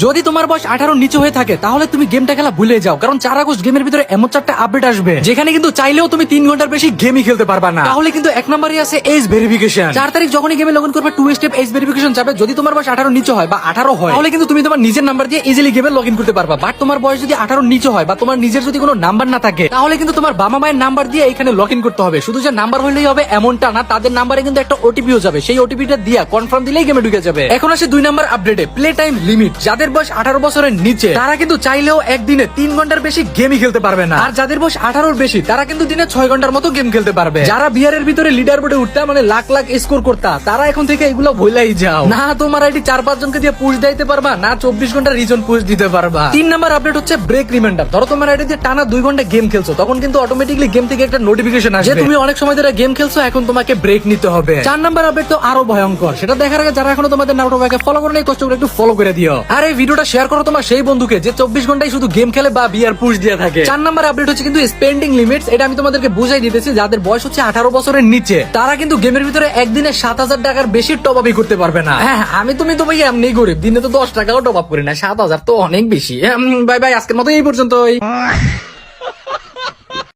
যদি তোমার বয়স 18 নিচে হয়ে থাকে তাহলে তুমি গেমটা খেলা ভুলে যাও, কারণ 4 আগস্ট গেমের ভিতরে এমন 4টা আপডেট আসবে যেখানে কিন্তু চাইলেও তুমি 3 ঘন্টার বেশি গেমই খেলতে পারবা না। তাহলে কিন্তু 1 নম্বরে আছে এজ ভেরিফিকেশন। 4 তারিখ যখনই গেমে লগইন করবে 2 স্টেপ এজ ভেরিফিকেশন যাবে। যদি তোমার বয়স 18 নিচে হয় বা 18 হয় তাহলে কিন্তু তুমি তোমার নিজের নাম্বার দিয়ে ইজিলি গেমে লগইন করতে পারবা। বাট তোমার বয়স যদি 18 নিচে হয় বা তোমার নিজের যদি কোনো নাম্বার না থাকে তাহলে কিন্তু তোমার বাবা মায়ের নাম্বার দিয়ে এখানে লগইন করতে হবে। শুধু যে নাম্বার হইলেই হবে এমনটা না, তাদের নাম্বারে কিন্তু একটা ওটিপিও যাবে। সেই ওটিপিটা দিয়া কনফার্ম দিলেই গেমে ঢুকে যাবে। এখন আসে 2 নাম্বার আপডেটে প্লে টাইম লিমিট। যাদের বয়স 18 বছরের নিচে তারা কিন্তু চাইলেও একদিনে 3 ঘন্টার বেশি গেমই খেলতে পারবে না। আর যাদের বয়স 18 বেশি তারা কিন্তু দিনে 6 ঘন্টার মতো গেম খেলতে পারবে। যারা বিয়ারের ভিতরে লিডার বোর্ডে উঠতা মানে লাখ লাখ স্কোর করতা, তারা এখন থেকে এগুলো ভুলাই যাও। না তোমার আইডি 4-5 জনকে দিয়ে পুশ দিতে পারবা, না 24 ঘন্টা রিজন পুশ দিতে পারবা। 3 নাম্বার আপডেট হচ্ছে ব্রেক রিমাইন্ডার। ধরো তোমার আইডি দিয়ে টানা 2 ঘন্টা গেম খেলছো, তখন কিন্তু অটোমেটিক্যালি গেম থেকে একটা নোটিফিকেশন আসবে যে তুমি অনেক সময় ধরে গেম খেলছো, এখন তোমাকে ব্রেক নিতে হবে। 4 নাম্বার আপডেট তো আরো ভয়ঙ্কর। সেটা দেখার আগে যারা এখনো তোমাদের নারুটো ভাইকে ফলো করে নাই, কষ্ট করে একটু ফলো করে দিও। আর এই ভিডিওটা শেয়ার করো তোমার সেই বন্ধুকে যে 24 ঘন্টায় শুধু গেম খেলে বা বিয়ার পুশ দিয়ে থাকে। 4 নাম্বার আপডেট হচ্ছে কিন্তু স্পেন্ডিং লিমিটস। এটা আমি তোমাদেরকে বুঝাই দিতেছি। যাদের বয়স হচ্ছে 18 বছরের নিচে তারা কিন্তু গেমের ভিতরে একদিনে 7000 টাকার বেশি টপ আপই করতে পারবে না। হ্যাঁ তুমি তো ভাই এমনি গরিব, দিনে তো 10 টাকাও টপ আপ করি না, 7000 তো অনেক বেশি। বাই বাই, আজকের মতো এই পর্যন্তই।